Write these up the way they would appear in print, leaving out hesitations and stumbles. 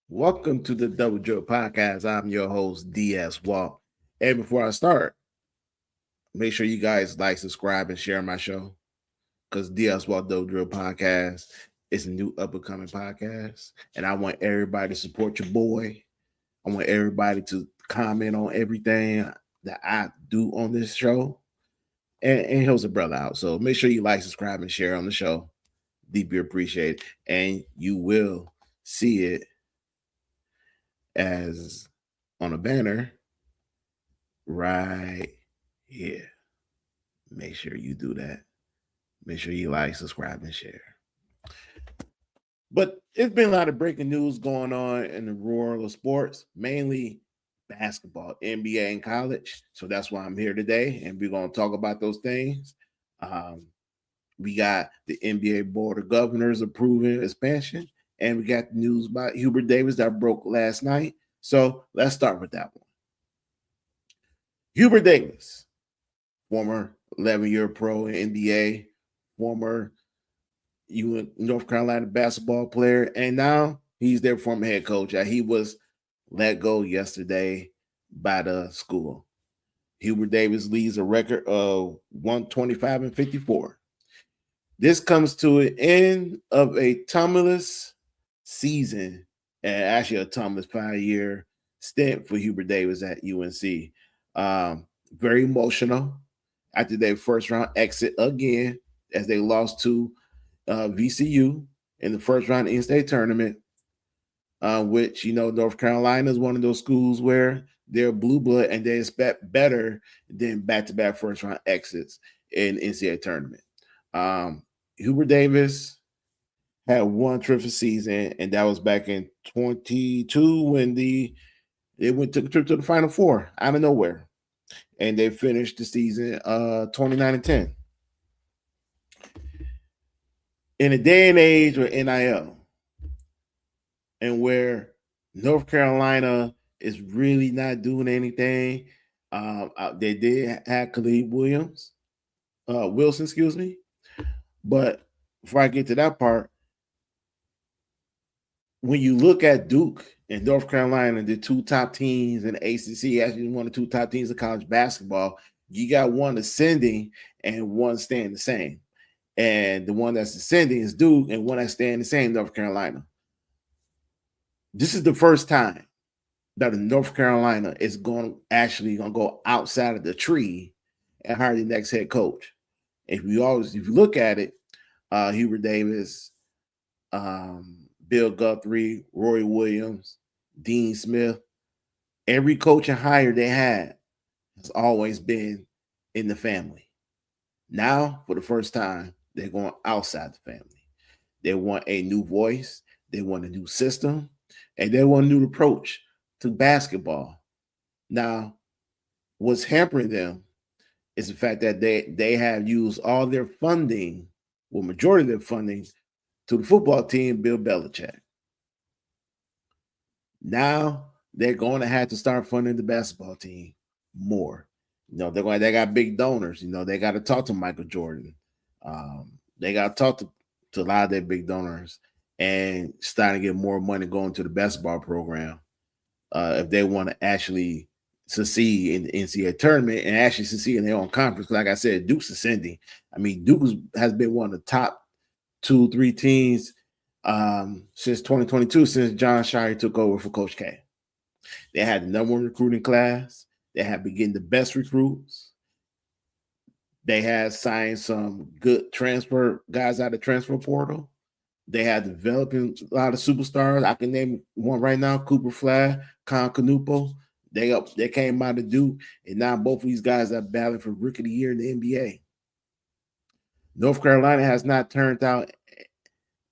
Welcome to the Double Dribble Podcast. I'm your host, DS Walt. And before I start, make sure you guys like, subscribe, and share my show because DS Walt Double Dribble Podcast is a new up and coming podcast. And I want everybody to support your boy. I want everybody to comment on everything that I do on this show and helps a brother out. So make sure you like, subscribe, and share on the show. Deeply appreciate it. And you will see it as on a banner right here. Make sure you do that. Make sure you like, subscribe, and share. But it's been a lot of breaking news going on in the world of sports, mainly basketball, NBA, and college. So that's why I'm here today, and we're going to talk about those things. Um, we got the NBA Board of Governors approving expansion, and we got the news about Hubert Davis that broke last night. So let's start with that one. Hubert Davis, former 11-year pro in NBA, former North Carolina basketball player, and now he's their former head coach. He was let go yesterday by the school. Hubert Davis leads a record of 125-54. This comes to an end of a tumultuous season, and actually a tumultuous 5-year stint for Hubert Davis at UNC. Very emotional after their first round exit again, as they lost to VCU in the first round in-state tournament, which, North Carolina is one of those schools where they're blue blood and they expect better than back-to-back first-round exits in NCAA tournament. Hubert Davis had one terrific season, and that was back in 22 when they took a trip to the Final Four out of nowhere, and they finished the season 29-10. In a day and age with NIL, and where North Carolina is really not doing anything, they did have Khalid Wilson, excuse me. But before I get to that part, when you look at Duke and North Carolina, the two top teams in the ACC, actually one of the two top teams in college basketball, you got one ascending and one staying the same. And the one that's ascending is Duke, and one that's staying the same, North Carolina. This is the first time that North Carolina is going to go outside of the tree and hire the next head coach. If you look at it, Hubert Davis, Bill Guthrie, Roy Williams, Dean Smith, every coach and hire they had has always been in the family. Now, for the first time, they're going outside the family. They want a new voice. They want a new system. And they want a new approach to basketball. Now, what's hampering them is the fact that they have used all their funding, majority of their funding, to the football team, Bill Belichick. Now they're going to have to start funding the basketball team more. They got big donors. They got to talk to Michael Jordan. They got to talk to a lot of their big donors and starting to get more money going to the basketball program if they want to actually succeed in the NCAA tournament and actually succeed in their own conference. Like I said, Duke's ascending. I mean, Duke has been one of the top 2-3 teams since 2022, since John Shire took over for Coach K. They had the number one recruiting class. They have been getting the best recruits. They had signed some good transfer guys out of the transfer portal. They had developing a lot of superstars. I can name one right now: Cooper Flag, Con Canupo. They came out of Duke, and now both of these guys are battling for Rookie of the Year in the NBA. North Carolina has not turned out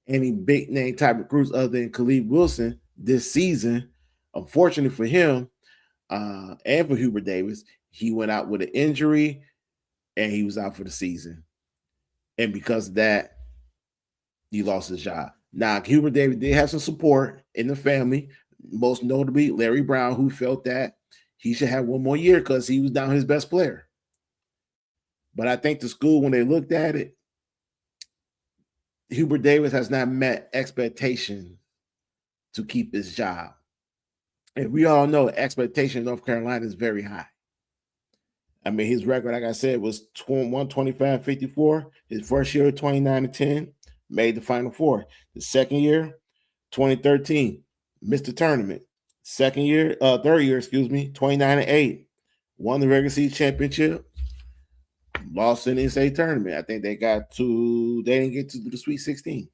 any big name type recruits other than Khalid Wilson this season. Unfortunately for him and for Hubert Davis, he went out with an injury and he was out for the season. And because of that, he lost his job. Now, Hubert Davis did have some support in the family, most notably Larry Brown, who felt that he should have one more year because he was down his best player. But I think the school, when they looked at it, Hubert Davis has not met expectations to keep his job. And we all know expectation in North Carolina is very high. I mean, his record, like I said, was 125-54. His first year, 29-10, made the Final Four. The second year, 2013, missed the tournament. Third year, 29-8, won the regular season championship, lost in the NCAA tournament. I think they didn't get to the Sweet 16.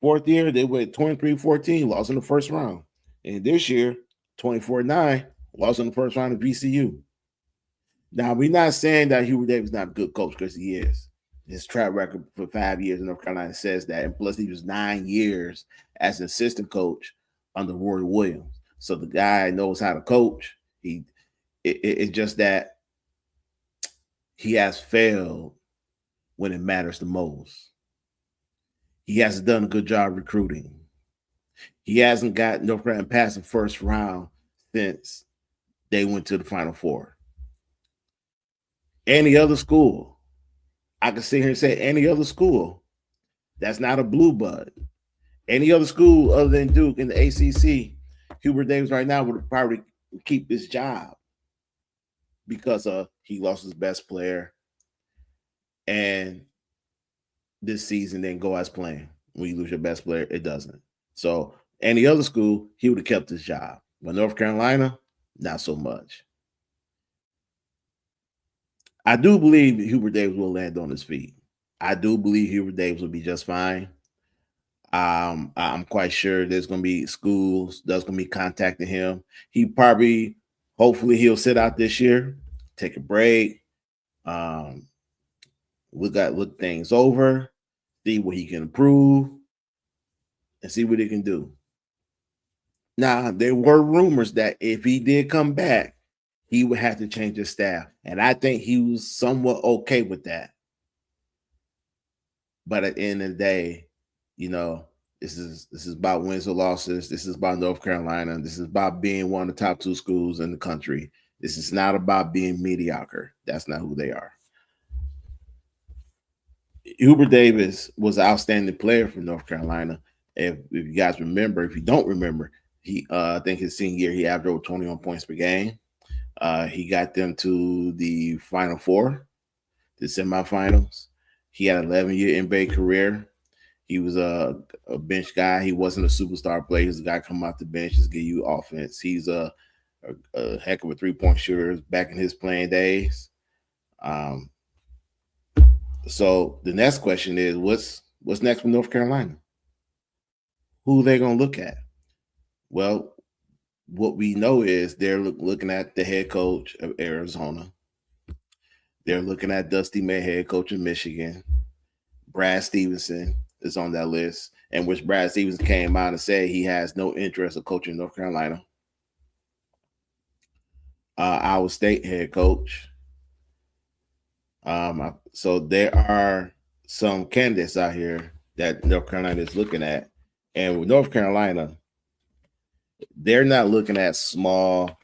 Fourth year, they went 23-14, lost in the first round. And this year, 24-9, lost in the first round of VCU. Now, we're not saying that Hubert Davis is not a good coach, because he is. His track record for 5 years in North Carolina says that. And plus, he was 9 years as an assistant coach under Roy Williams. So the guy knows how to coach. It's just that he has failed when it matters the most. He hasn't done a good job recruiting. He hasn't got North Carolina past the first round since they went to the Final Four. Any other school, I can sit here and say any other school that's not a blue bud, any other school other than Duke in the ACC, Hubert Davis right now would probably keep his job because he lost his best player, and this season didn't go as planned. When you lose your best player, it doesn't. So any other school, he would have kept his job. But North Carolina, not so much. I do believe Hubert Davis will land on his feet. I do believe Hubert Davis will be just fine. I'm quite sure there's going to be schools that's going to be contacting him. Hopefully he'll sit out this year, take a break. Look things over, see what he can improve, and see what he can do. Now, there were rumors that if he did come back, he would have to change his staff. And I think he was somewhat okay with that. But at the end of the day, this is about wins or losses. This is about North Carolina. This is about being one of the top 2 schools in the country. This is not about being mediocre. That's not who they are. Hubert Davis was an outstanding player for North Carolina. If you guys remember, if you don't remember, I think his senior year, he averaged over 21 points per game. He got them to the Final Four, the semifinals. He had an 11-year NBA career. He was a bench guy. He wasn't a superstar player. He was a guy come out the bench and give you offense. He's a heck of a three-point shooter back in his playing days. So the next question is, what's next for North Carolina? Who are they going to look at? Well, what we know is they're looking at the head coach of Arizona. They're looking at Dusty May, head coach of Michigan. Brad Stevenson is on that list, and which Brad Stevenson came out and said he has no interest in coaching North Carolina. Iowa State head coach. So there are some candidates out here that North Carolina is looking at. And with North Carolina, they're not looking at small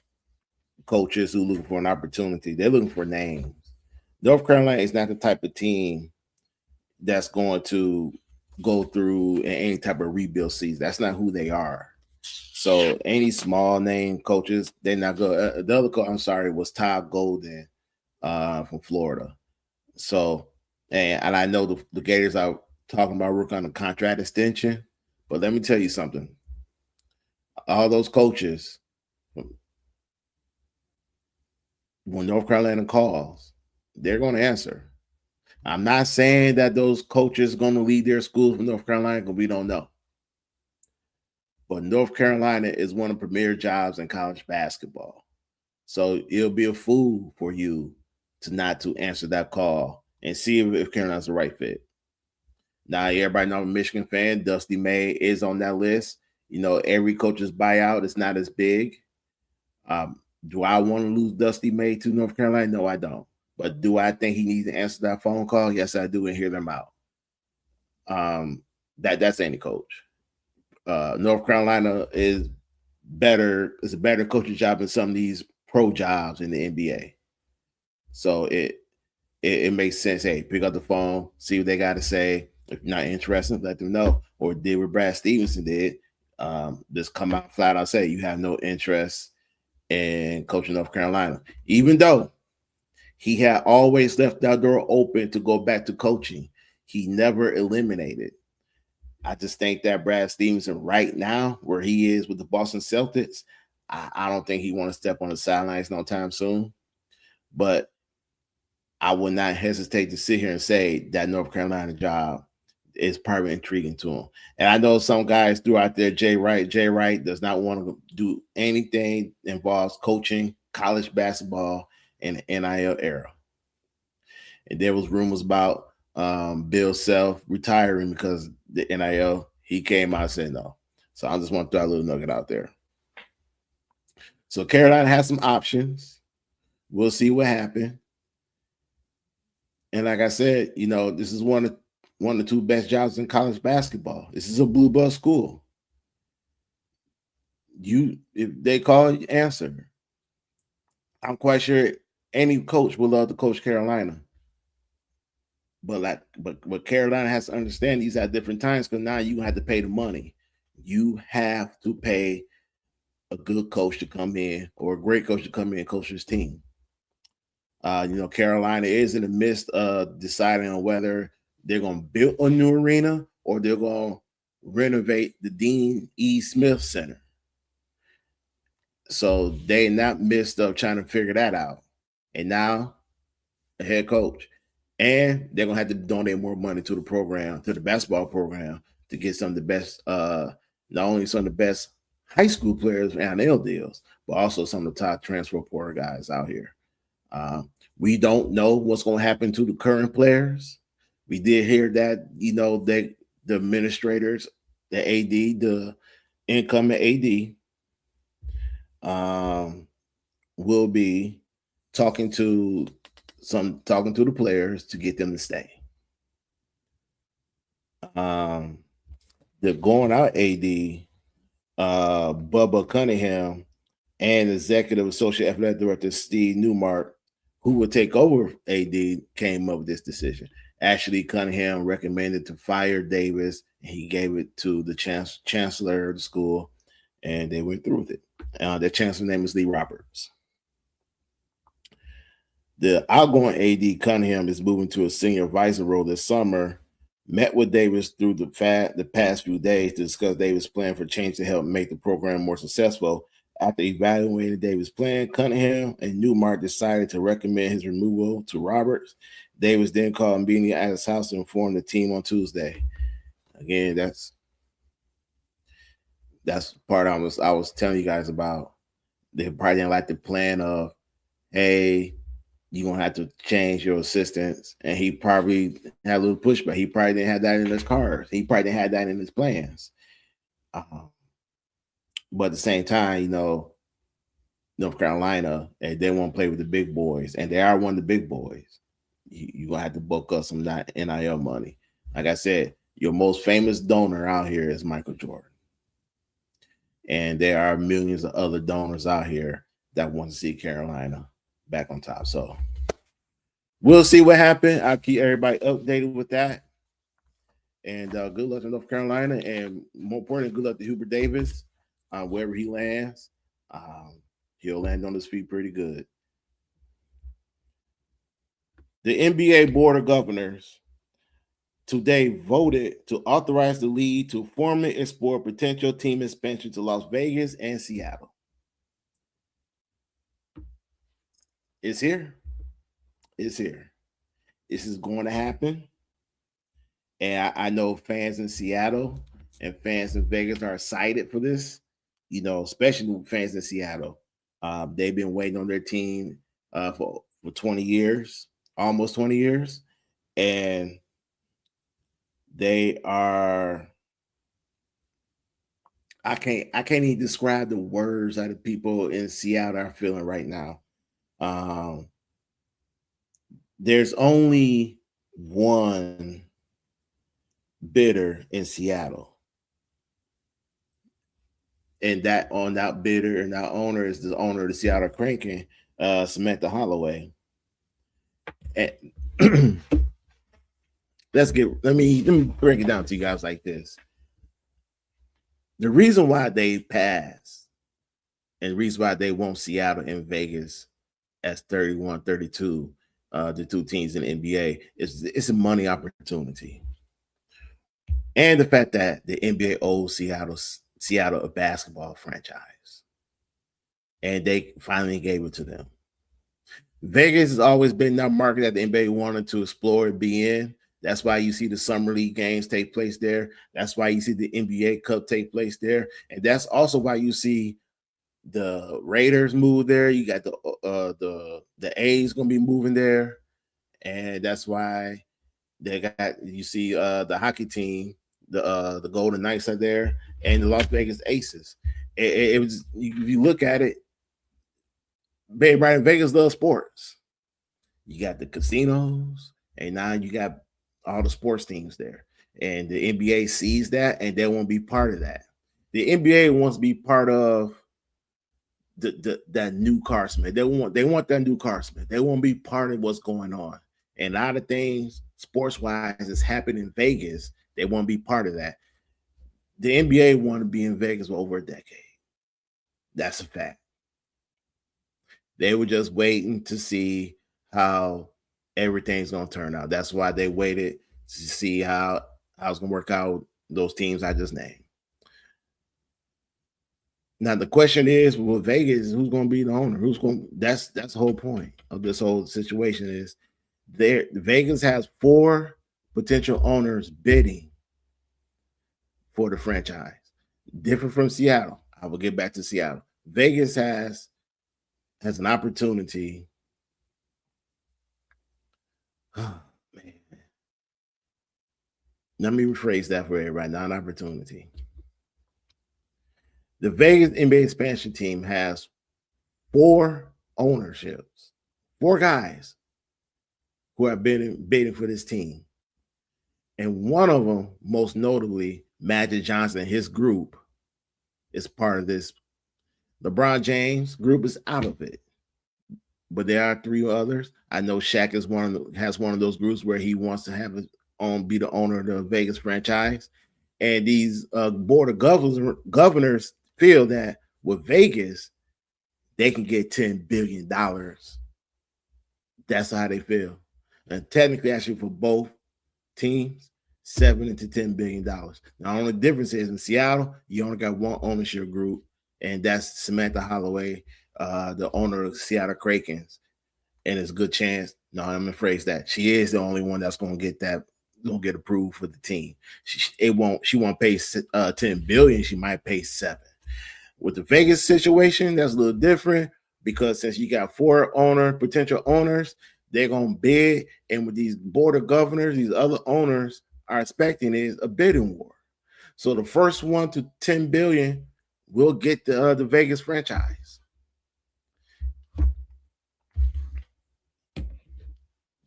coaches who are looking for an opportunity. They're looking for names. North Carolina is not the type of team that's going to go through any type of rebuild season. That's not who they are. So any small name coaches, they're not good. The other coach, was Todd Golden from Florida. So, and I know the Gators are talking about working on a contract extension, but let me tell you something. All those coaches, when North Carolina calls, they're going to answer. I'm not saying that those coaches are going to lead their schools from North Carolina, because we don't know. But North Carolina is one of the premier jobs in college basketball. So it'll be a fool for you to answer that call and see if Carolina's the right fit. Now, everybody knows I'm a Michigan fan. Dusty May is on that list. Every coach's buyout is not as big. Do I want to lose Dusty May to North Carolina? No, I don't. But do I think he needs to answer that phone call? Yes, I do, and hear them out. That's any coach. North Carolina is better. It's a better coaching job than some of these pro jobs in the NBA. So it makes sense. Hey, pick up the phone, see what they got to say. If you're not interested, let them know. Or did what Brad Stevenson did. Just come out flat out say you have no interest in coaching North Carolina, even though he had always left that door open to go back to coaching. He never eliminated. I just think that Brad Stevenson right now, where he is with the Boston Celtics, I don't think he want to step on the sidelines no time soon. But I would not hesitate to sit here and say that North Carolina job is probably intriguing to him. And I know some guys threw out there Jay Wright. Jay Wright does not want to do anything involves coaching college basketball in the NIL era. And there was rumors about Bill Self retiring because the NIL. He came out and said no. So I just want to throw a little nugget out there. So Carolina has some options. We'll see what happens. And like I said, this is one of the two best jobs in college basketball. This is a blue bus school. If they call, you answer. I'm quite sure any coach would love to coach Carolina. But what Carolina has to understand, these at different times, because now you have to pay the money. You have to pay a good coach to come in or a great coach to come in and coach his team. Carolina is in the midst of deciding on whether they're going to build a new arena or they're going to renovate the Dean E. Smith Center. So they not midst of trying to figure that out. And now, the head coach. And they're going to have to donate more money to the program, to the basketball program, to get some of the best, not only some of the best high school players and NIL deals, but also some of the top transfer portal guys out here. We don't know what's going to happen to the current players. We did hear that, the administrators, the AD, the incoming AD, will be talking to the players to get them to stay. The going out AD, Bubba Cunningham, and Executive Associate Athletic Director Steve Newmark, who would take over AD, came up with this decision. Actually, Cunningham recommended to fire Davis, and he gave it to the chancellor of the school, and they went through with it. The chancellor's name is Lee Roberts. The outgoing AD, Cunningham, is moving to a senior advisor role this summer. Met with Davis through the past few days to discuss Davis' plan for change to help make the program more successful. After evaluating Davis' plan, Cunningham and Newmark decided to recommend his removal to Roberts. Davis then called a meeting at his house to inform the team on Tuesday. Again, that's part I was telling you guys about. They probably didn't like the plan of, hey, you're going to have to change your assistants. And he probably had a little pushback. He probably didn't have that in his cards. He probably didn't have that in his plans. But at the same time, North Carolina, they want to play with the big boys. And they are one of the big boys. You're going to have to book up some NIL money. Like I said, your most famous donor out here is Michael Jordan. And there are millions of other donors out here that want to see Carolina back on top. So we'll see what happens. I'll keep everybody updated with that. And good luck to North Carolina. And more importantly, good luck to Hubert Davis. Wherever he lands, he'll land on his feet pretty good. The NBA Board of Governors today voted to authorize the league to formally explore potential team expansion to Las Vegas and Seattle. It's here. It's here. This is going to happen. And I know fans in Seattle and fans in Vegas are excited for this, especially fans in Seattle. They've been waiting on their team for 20 years, almost 20 years. And they are, I can't even describe the words that the people in Seattle are feeling right now. There's only one bidder in Seattle. And that bidder and that owner is the owner of the Seattle Kraken, Samantha Holloway. And let me break it down to you guys like this. The reason why they pass and the reason why they want Seattle and Vegas as 31, 32, the two teams in the NBA, is it's a money opportunity. And the fact that the NBA owes Seattle a basketball franchise. And they finally gave it to them. Vegas has always been that market that the NBA wanted to explore and be in. That's why you see the summer league games take place there. That's why you see the NBA Cup take place there. And that's also why you see the Raiders move there. You got the A's going to be moving there. And that's why you see the hockey team, the Golden Knights are there, and the Las Vegas Aces. It was, if you look at it, right, Vegas loves sports. You got the casinos, and now you got all the sports teams there. And the NBA sees that, and they won't be part of that. The NBA wants to be part of that new car Smith. They want that new car Smith. They won't be part of what's going on. And a lot of things sports-wise is happening in Vegas. They won't be part of that. The NBA want to be in Vegas for over a decade. That's a fact. They were just waiting to see how everything's going to turn out. That's why they waited to see how it's going to work out, those teams I just named. Now the question is, with Vegas, who's going to be the owner? That's the whole point of this whole situation is Vegas has 4 potential owners bidding for the franchise. Different from Seattle. I will get back to Seattle. Vegas has an opportunity. Oh, man. Let me rephrase that for everybody. Not an opportunity. The Vegas NBA expansion team has 4 ownerships, 4 guys who have been bidding for this team. And one of them, most notably, Magic Johnson and his group, is part of this. LeBron James' group is out of it. But there are 3 others. I know Shaq has one of those groups where he wants to be the owner of the Vegas franchise. And these board of governors feel that with Vegas, they can get $10 billion. That's how they feel. And technically, actually, for both teams, $7 to $10 billion. Now, the only difference is in Seattle, you only got one ownership group, and that's Samantha Holloway, the owner of Seattle Krakens. And it's a good chance. No, I'm gonna phrase that. She is the only one that's gonna get approved for the team. She won't pay $10 billion. She might pay $7. With the Vegas situation, that's a little different because since you got 4 potential owners, they're gonna bid, and with these board of governors, these other owners are expecting is a bidding war. So the first one to $10 billion will get the Vegas franchise.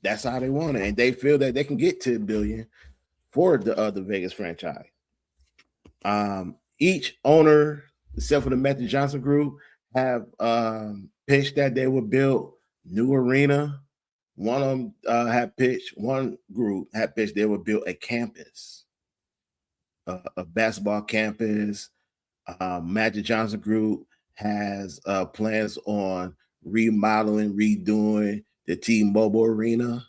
That's how they want it, and they feel that they can get $10 billion for the Vegas franchise. Each owner, except for the Magic Johnson group, have pitched that they would build new arena. One of them one group had pitched they would build a campus, a basketball campus. Magic Johnson group has plans on remodeling, redoing the T-Mobile Arena.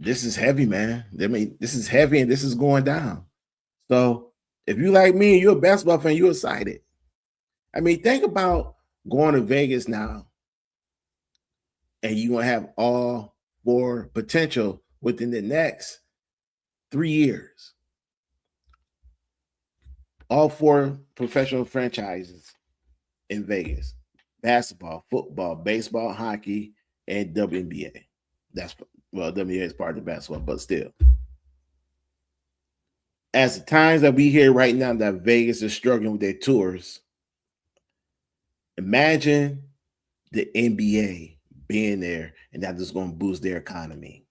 This is heavy, man. I mean, this is heavy, and this is going down. So if you like me and you're a basketball fan, you're excited. I mean, think about going to Vegas now, and you're going to have all 4 potential within the next 3 years. All 4 professional franchises in Vegas: basketball, football, baseball, hockey, and WNBA. WNBA is part of the basketball, but still. As the times that we hear right now that Vegas is struggling with their tours, imagine the NBA being there, and that is going to boost their economy.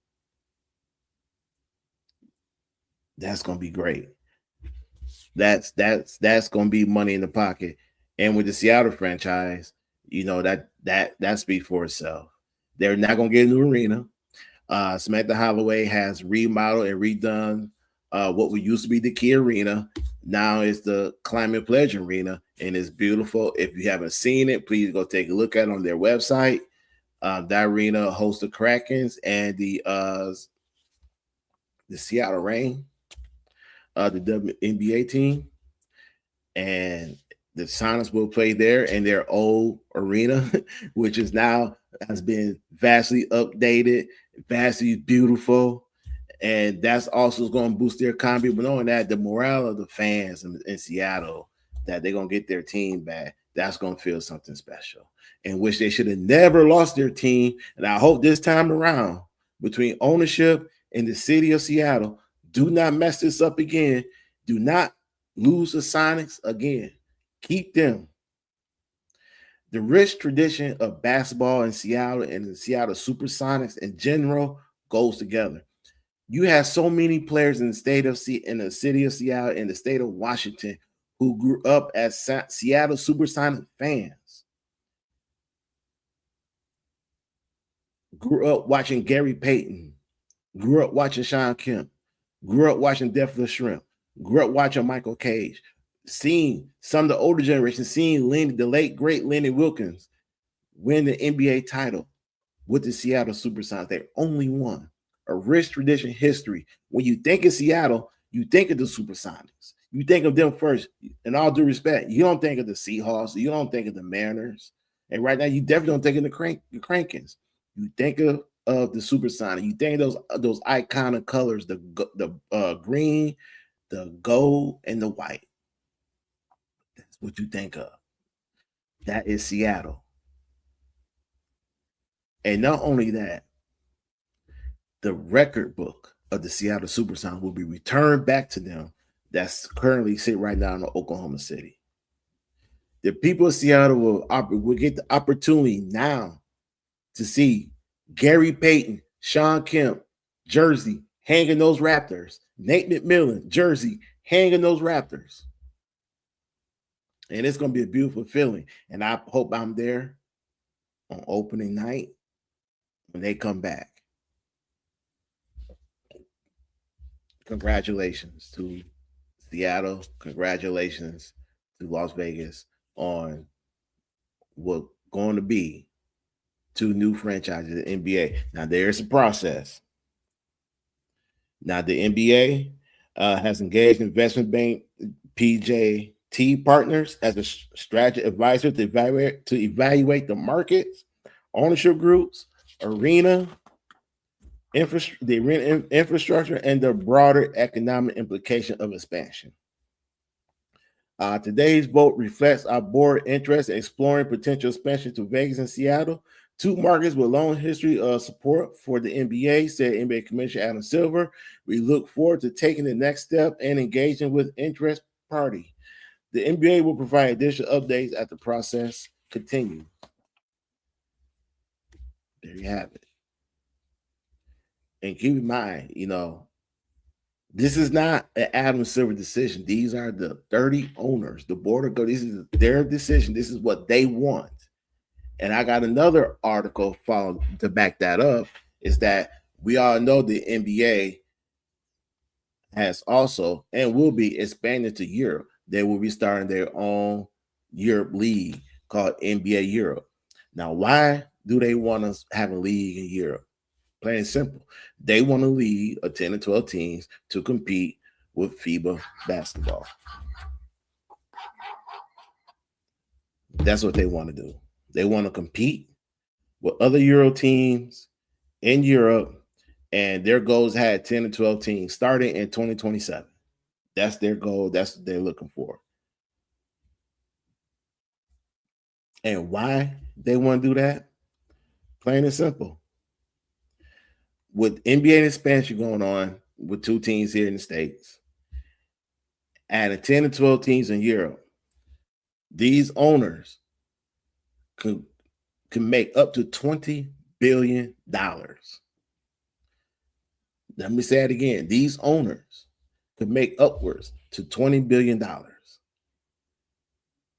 That's going to be great. That's going to be money in the pocket. And with the Seattle franchise, that speaks for itself. They're not going to get a new arena. Samantha Holloway has remodeled and redone what would used to be the Key Arena. Now it's the Climate Pledge Arena, and it's beautiful. If you haven't seen it, please go take a look at it on their website. That arena hosts the Krakens and the Seattle Reign, the WNBA team, and the Sonics will play there in their old arena, which is now has been vastly updated, vastly beautiful. And that's also going to boost their economy. But knowing that the morale of the fans in Seattle, that they're going to get their team back, that's going to feel something special. In which they should have never lost their team. And I hope this time around, between ownership and the city of Seattle, do not mess this up again. Do not lose the Sonics again. Keep them. The rich tradition of basketball in Seattle and the Seattle Supersonics in general goes together. You have so many players in the city of Seattle and the state of Washington who grew up as Seattle Supersonic fans. Grew up watching Gary Payton. Grew up watching Sean Kemp. Grew up watching Def the Shrimp. Grew up watching Michael Cage. Seeing some of the older generation, seeing the late great Lenny Wilkins win the NBA title with the Seattle Supersonics. They only won. A rich tradition history. When you think of Seattle, you think of the Supersonics. You think of them first. In all due respect, you don't think of the Seahawks. You don't think of the Mariners. And right now, you definitely don't think of the Krankens. You think of the Supersonics. You think of those iconic colors, the green, the gold, and the white. That's what you think of. That is Seattle. And not only that, the record book of the Seattle Supersonics will be returned back to them. That's currently sitting right now in Oklahoma City. The people of Seattle will get the opportunity now to see Gary Payton, Sean Kemp, jersey, hanging those Raptors. Nate McMillan, jersey, hanging those Raptors. And it's going to be a beautiful feeling. And I hope I'm there on opening night when they come back. Congratulations to Seattle. Congratulations to Las Vegas on what going to be 2 new franchises in the NBA. Now, there's a process. Now, the NBA has engaged investment bank PJT Partners as a strategy advisor to evaluate the markets, ownership groups, arena, infrastructure, and the broader economic implication of expansion. Today's vote reflects our board interest in exploring potential expansion to Vegas and Seattle, 2 markets with long history of support for the NBA, said NBA Commissioner Adam Silver. We look forward to taking the next step and engaging with interest party. The NBA will provide additional updates as the process continues. There you have it. And keep in mind, this is not an Adam Silver decision. These are the 30 owners, the board of this is their decision. This is what they want. And I got another article followed to back that up, is that we all know the NBA has also and will be expanding to Europe. They will be starting their own Europe league called NBA Europe. Now, why do they want us have a league in Europe? Plain and simple. They want to lead 10 or 12 teams to compete with FIBA basketball. That's what they want to do. They want to compete with other Euro teams in Europe, and their goals had 10 or 12 teams starting in 2027. That's their goal. That's what they're looking for. And why they want to do that? Plain and simple. With NBA expansion going on with 2 teams here in the States, adding 10 to 12 teams in Europe, these owners can make up to $20 billion. Let me say it again. These owners could make upwards to $20 billion.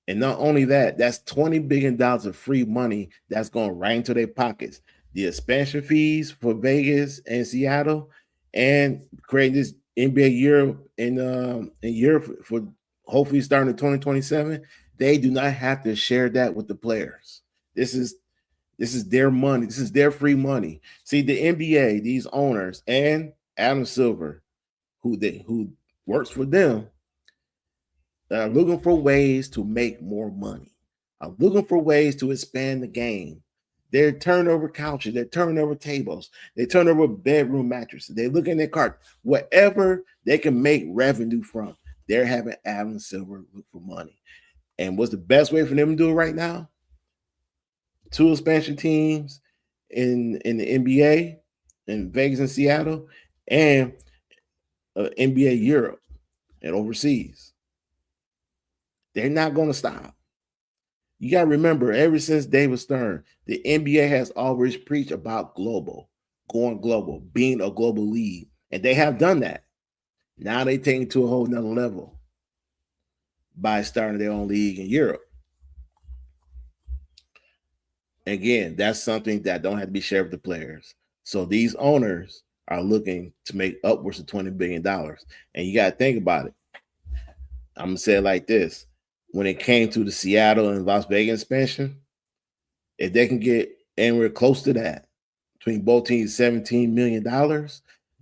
And not only that, that's $20 billion of free money that's going right into their pockets. the expansion fees for Vegas and Seattle, and creating this NBA Europe in Europe for hopefully starting in 2027. They do not have to share that with the players. This is their money. This is their free money. See, the NBA, these owners, and Adam Silver, who works for them, are looking for ways to make more money. Are looking for ways to expand the game. They turn over couches, they turn over tables, they turn over bedroom mattresses, they look in their cart, whatever they can make revenue from. They're having Adam Silver look for money. And what's the best way for them to do it right now? 2 expansion teams in the NBA in Vegas and Seattle, and NBA Europe and overseas. They're not going to stop. You got to remember, ever since David Stern, the NBA has always preached about going global, being a global league. And they have done that. Now they take it to a whole nother level by starting their own league in Europe. Again, that's something that don't have to be shared with the players. So these owners are looking to make upwards of $20 billion. And you got to think about it. I'm going to say it like this. When it came to the Seattle and Las Vegas expansion, if they can get anywhere close to that, between both teams $17 million,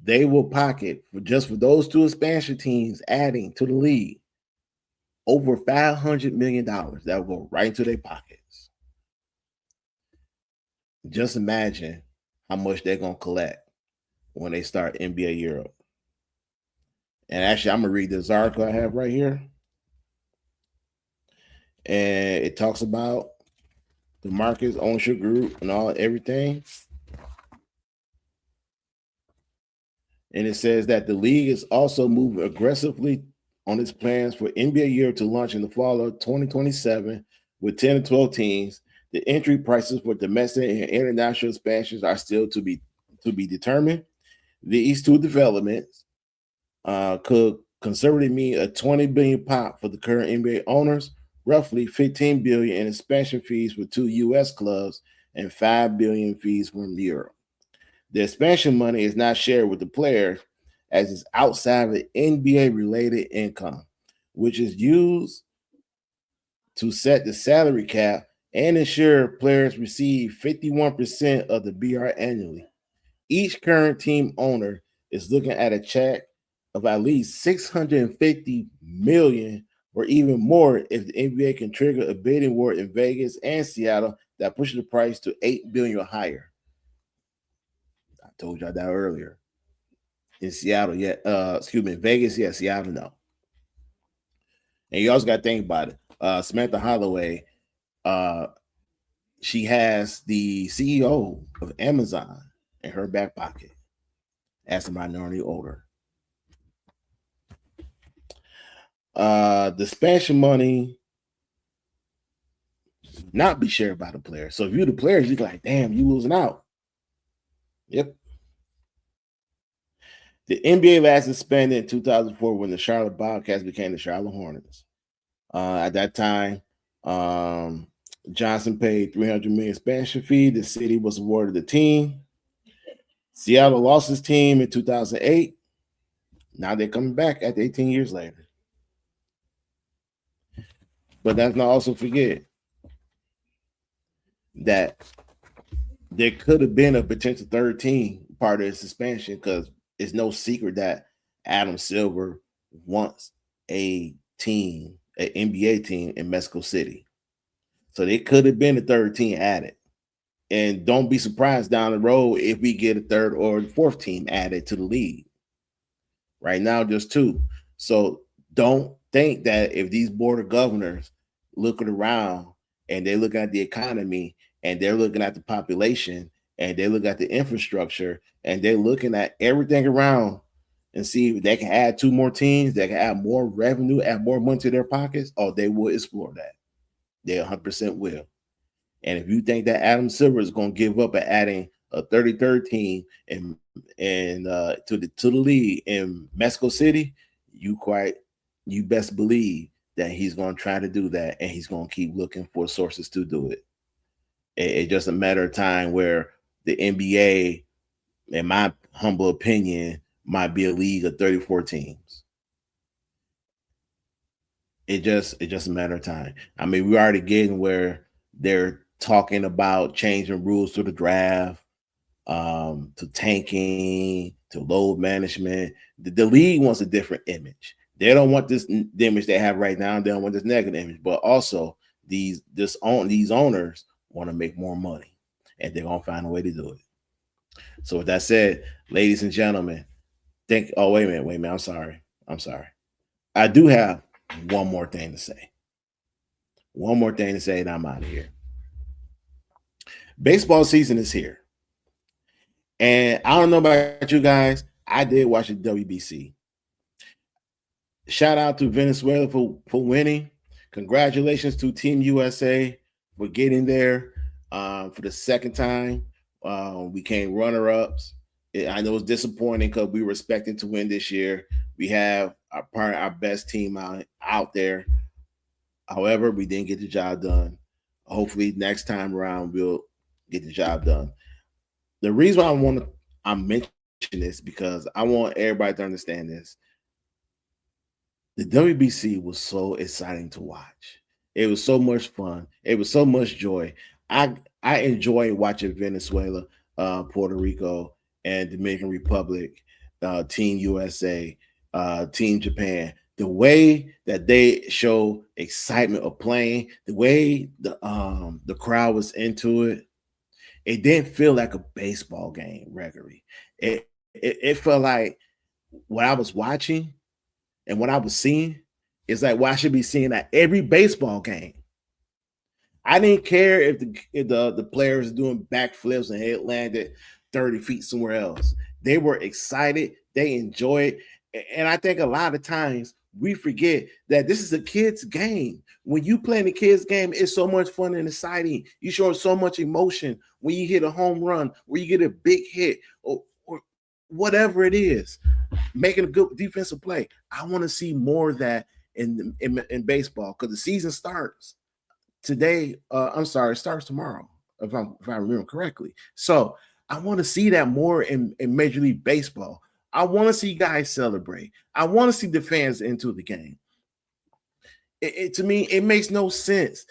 they will pocket for those 2 expansion teams adding to the league over $500 million. That will go right into their pockets. Just imagine how much they're going to collect when they start NBA Europe. And actually, I'm going to read this article I have right here. And it talks about the markets, ownership group, and everything. And it says that the league is also moving aggressively on its plans for NBA Europe to launch in the fall of 2027 with 10 to 12 teams. The entry prices for domestic and international expansions are still to be determined. These 2 developments could conservatively mean a $20 billion pop for the current NBA owners, roughly $15 billion in expansion fees for 2 U.S. clubs, and $5 billion fees from Europe. The expansion money is not shared with the players, as it's outside of the NBA-related income, which is used to set the salary cap and ensure players receive 51% of the BR annually. Each current team owner is looking at a check of at least $650 million or even more if the NBA can trigger a bidding war in Vegas and Seattle that pushes the price to $8 billion or higher. I told y'all that earlier. In Seattle, Vegas, Seattle, no. And you also got to think about it. Samantha Holloway, she has the CEO of Amazon in her back pocket as a minority owner. The expansion money not be shared by the players. So if you're the players, you're like, damn, you losing out. Yep. The NBA last suspended in 2004 when the Charlotte Bobcats became the Charlotte Hornets. At that time, Johnson paid $300 million expansion fee. The city was awarded the team. Seattle lost his team in 2008. Now they're coming back at 18 years later. But let's not also forget that there could have been a potential 3rd team part of this expansion, because it's no secret that Adam Silver wants a team, an NBA team in Mexico City. So there could have been a 3rd team added. And don't be surprised down the road if we get a 3rd or 4th team added to the league. Right now, just 2. So don't think that if these board of governors looking around and they're looking at the economy and they're looking at the population and they look at the infrastructure and they're looking at everything around and see if they can add 2 more teams, they can add more revenue, add more money to their pockets, they will explore that. They 100% will. And if you think that Adam Silver is going to give up at adding a 33rd team to the league in Mexico City, you best believe that he's going to try to do that, and he's going to keep looking for sources to do it. It's just a matter of time where the NBA, in my humble opinion, might be a league of 34 teams. It just a matter of time. I mean, we're already getting where they're talking about changing rules to the draft, to tanking, to load management. The league wants a different image. They don't want the image they have right now. They don't want this negative image. But also, these owners want to make more money, and they're gonna find a way to do it. So with that said, ladies and gentlemen, wait a minute. I'm sorry. I do have one more thing to say. And I'm out of here. Baseball season is here. And I don't know about you guys. I did watch the WBC. Shout out to Venezuela for winning. Congratulations to Team USA for getting there for the second time. We came runner-ups. I know it's disappointing because we were expecting to win this year. We have our best team out there. However, we didn't get the job done. Hopefully, next time around, we'll get the job done. The reason why I'm mentioning this because I want everybody to understand this. The WBC was so exciting to watch. It was so much fun. It was so much joy. I enjoy watching Venezuela, Puerto Rico, and Dominican Republic, Team USA, Team Japan. The way that they show excitement of playing, the way the crowd was into it, it didn't feel like a baseball game, Gregory. It felt like what I was watching and what I was seeing is like what I should be seeing at every baseball game. I didn't care if the players doing backflips and it landed 30 feet somewhere else. They were excited. They enjoyed it. And I think a lot of times we forget that this is a kid's game. When you play in a kid's game, it's so much fun and exciting. You show so much emotion when you hit a home run, when you get a big hit, or whatever it is, making a good defensive play. I want to see more of that in baseball because the season starts today. It starts tomorrow, if I remember correctly. So I want to see that more in Major League Baseball. I want to see guys celebrate. I want to see the fans into the game. To me, it makes no sense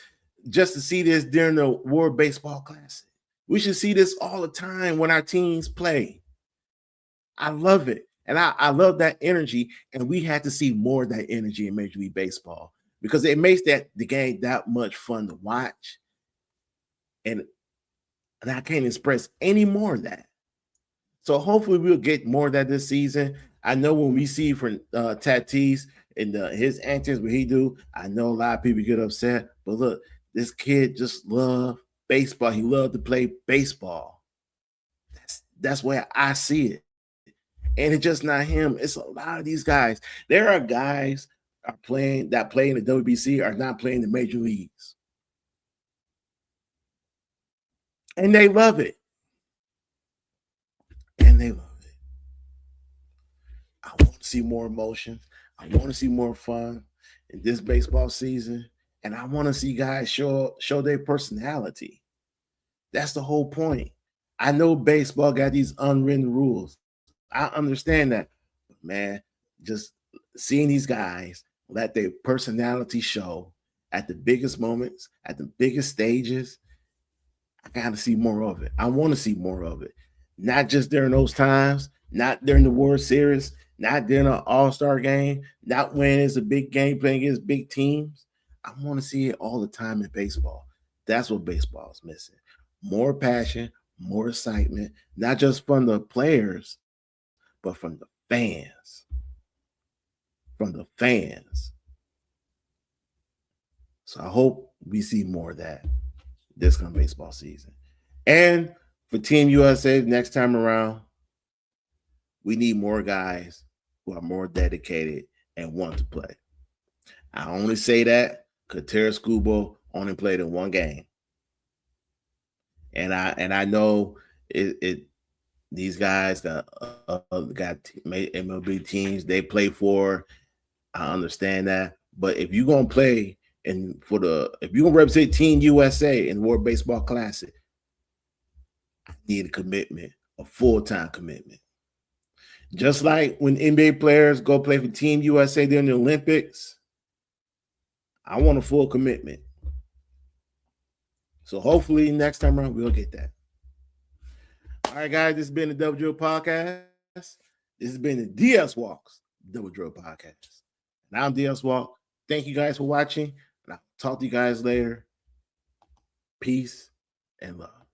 just to see this during the World Baseball Classic. We should see this all the time when our teams play. I love it. And I love that energy. And we had to see more of that energy in Major League Baseball because it makes the game that much fun to watch. And I can't express any more of that. So hopefully we'll get more of that this season. I know when we see from Tatis and his antics, what he do, I know a lot of people get upset. But look, this kid just loved baseball. He loved to play baseball. That's where I see it. And it's just not him. It's a lot of these guys. There are guys that play in the WBC are not playing the major leagues. And they love it. I want to see more emotions. I want to see more fun in this baseball season. And I want to see guys show their personality. That's the whole point. I know baseball got these unwritten rules. I understand that. But man, just seeing these guys let their personality show at the biggest moments, at the biggest stages, I got to see more of it. I want to see more of it. Not just during those times, not during the World Series, not during an All-Star game, not when it's a big game playing against big teams. I want to see it all the time in baseball. That's what baseball is missing. More passion, more excitement, not just from the players, but from the fans. From the fans. So I hope we see more of that this coming baseball season. And for Team USA next time around, we need more guys who are more dedicated and want to play. I only say that because Terry Scubo only played in one game. And I know these guys that got MLB teams they play for. I understand that. But if you're gonna play if you're gonna represent Team USA in the World Baseball Classic, I need a commitment, a full-time commitment. Just like when NBA players go play for Team USA during the Olympics, I want a full commitment. So hopefully next time around, we'll get that. All right, guys, this has been the Double Dribble Podcast. This has been the DS Walks Double Dribble Podcast. And I'm DS Walk. Thank you guys for watching. And I'll talk to you guys later. Peace and love.